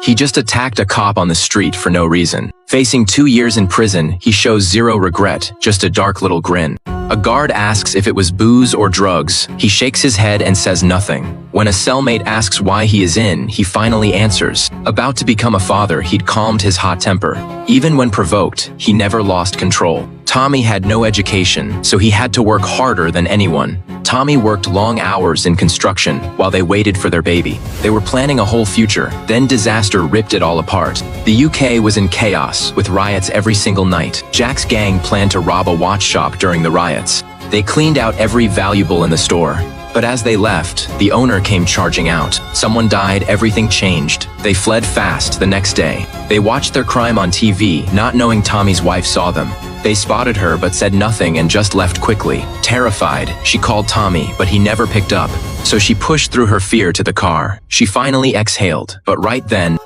He just attacked a cop on the street for no reason. Facing 2 years in prison, he shows zero regret, just a dark little grin. A guard asks if it was booze or drugs. He shakes his head and says nothing. When a cellmate asks why he is in, he finally answers. About to become a father, he'd calmed his hot temper. Even when provoked, he never lost control. Tommy had no education, so he had to work harder than anyone. Tommy worked long hours in construction while they waited for their baby. They were planning a whole future, then disaster ripped it all apart. The UK was in chaos, with riots every single night. Jack's gang planned to rob a watch shop during the riots. They cleaned out every valuable in the store. But as they left, the owner came charging out. Someone died, everything changed. They fled fast the next day. They watched their crime on TV, not knowing Tommy's wife saw them. They spotted her but said nothing and just left quickly. Terrified, she called Tommy, but he never picked up. So she pushed through her fear to the car. She finally exhaled, but right then,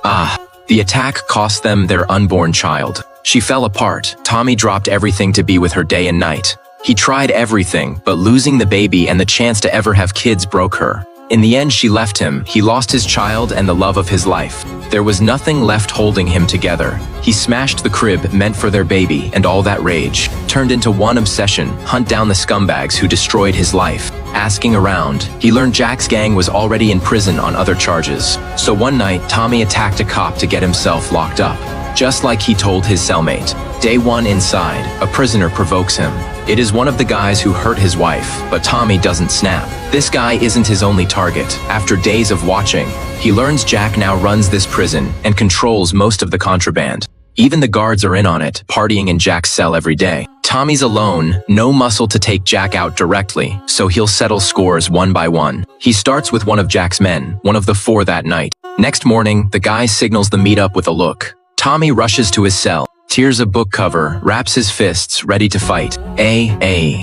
the attack cost them their unborn child. She fell apart. Tommy dropped everything to be with her day and night. He tried everything, but losing the baby and the chance to ever have kids broke her. In the end, she left him. He lost his child and the love of his life. There was nothing left holding him together. He smashed the crib meant for their baby, and all that rage turned into one obsession: hunt down the scumbags who destroyed his life. Asking around, he learned Jack's gang was already in prison on other charges. So one night, Tommy attacked a cop to get himself locked up. Just like he told his cellmate. Day one inside, a prisoner provokes him. It is one of the guys who hurt his wife, but Tommy doesn't snap. This guy isn't his only target. After days of watching, he learns Jack now runs this prison and controls most of the contraband. Even the guards are in on it, partying in Jack's cell every day. Tommy's alone, no muscle to take Jack out directly, so he'll settle scores one by one. He starts with one of Jack's men, one of the 4 that night. Next morning, the guy signals the meetup with a look. Tommy rushes to his cell, tears a book cover, wraps his fists, ready to fight.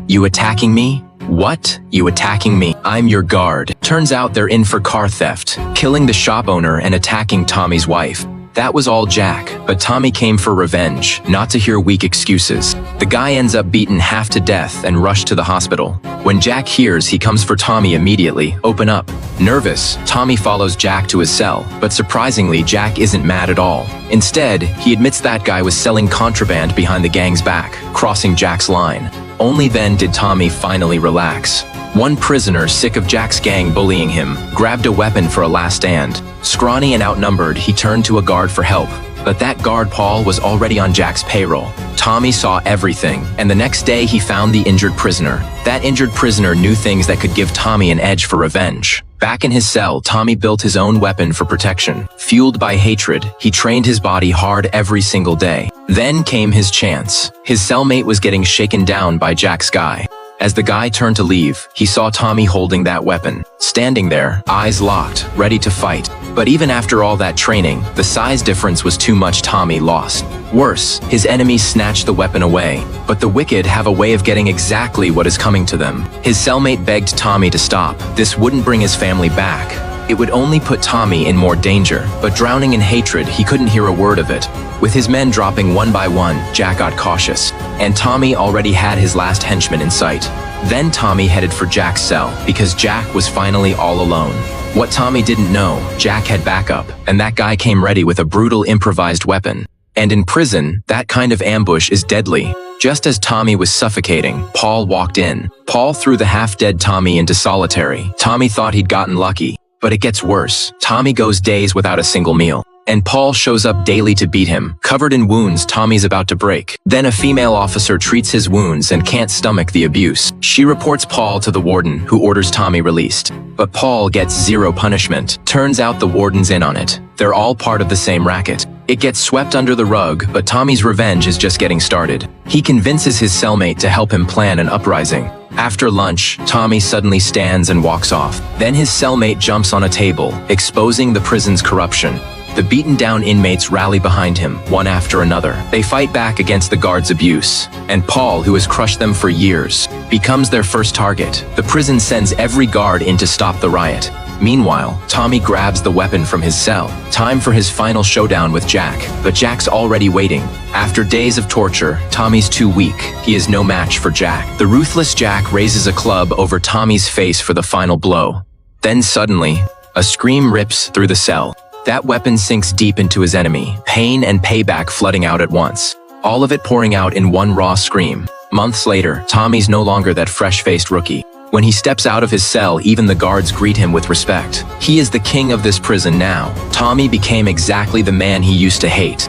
You attacking me? What? You attacking me? I'm your guard. Turns out they're in for car theft, killing the shop owner and attacking Tommy's wife. That was all Jack, but Tommy came for revenge, not to hear weak excuses. The guy ends up beaten half to death and rushed to the hospital. When Jack hears, he comes for Tommy immediately. Open up. Nervous, Tommy follows Jack to his cell, but surprisingly, Jack isn't mad at all. Instead, he admits that guy was selling contraband behind the gang's back, crossing Jack's line. Only then did Tommy finally relax. One prisoner, sick of Jack's gang bullying him, grabbed a weapon for a last stand. Scrawny and outnumbered, he turned to a guard for help. But that guard, Paul, was already on Jack's payroll. Tommy saw everything, and the next day he found the injured prisoner. That injured prisoner knew things that could give Tommy an edge for revenge. Back in his cell, Tommy built his own weapon for protection. Fueled by hatred, he trained his body hard every single day. Then came his chance. His cellmate was getting shaken down by Jack's guy. As the guy turned to leave, he saw Tommy holding that weapon, standing there, eyes locked, ready to fight. But even after all that training, the size difference was too much. Tommy lost. Worse, his enemies snatched the weapon away. But the wicked have a way of getting exactly what is coming to them. His cellmate begged Tommy to stop. This wouldn't bring his family back. It would only put Tommy in more danger, but drowning in hatred, he couldn't hear a word of it. With his men dropping one by one, Jack got cautious, and Tommy already had his last henchman in sight. Then Tommy headed for Jack's cell, because Jack was finally all alone. What Tommy didn't know, Jack had backup, and that guy came ready with a brutal improvised weapon. And in prison, that kind of ambush is deadly. Just as Tommy was suffocating, Paul walked in. Paul threw the half-dead Tommy into solitary. Tommy thought he'd gotten lucky. But it gets worse. Tommy goes days without a single meal. And Paul shows up daily to beat him. Covered in wounds, Tommy's about to break. Then a female officer treats his wounds and can't stomach the abuse. She reports Paul to the warden, who orders Tommy released. But Paul gets zero punishment. Turns out the warden's in on it. They're all part of the same racket. It gets swept under the rug, but Tommy's revenge is just getting started. He convinces his cellmate to help him plan an uprising. After lunch, Tommy suddenly stands and walks off. Then his cellmate jumps on a table, exposing the prison's corruption. The beaten-down inmates rally behind him, one after another. They fight back against the guards' abuse. And Paul, who has crushed them for years, becomes their first target. The prison sends every guard in to stop the riot. Meanwhile, Tommy grabs the weapon from his cell. Time for his final showdown with Jack, but Jack's already waiting. After days of torture, Tommy's too weak. He is no match for Jack. The ruthless Jack raises a club over Tommy's face for the final blow. Then suddenly, a scream rips through the cell. That weapon sinks deep into his enemy, pain and payback flooding out at once. All of it pouring out in one raw scream. Months later, Tommy's no longer that fresh-faced rookie. When he steps out of his cell, even the guards greet him with respect. He is the king of this prison now. Tommy became exactly the man he used to hate.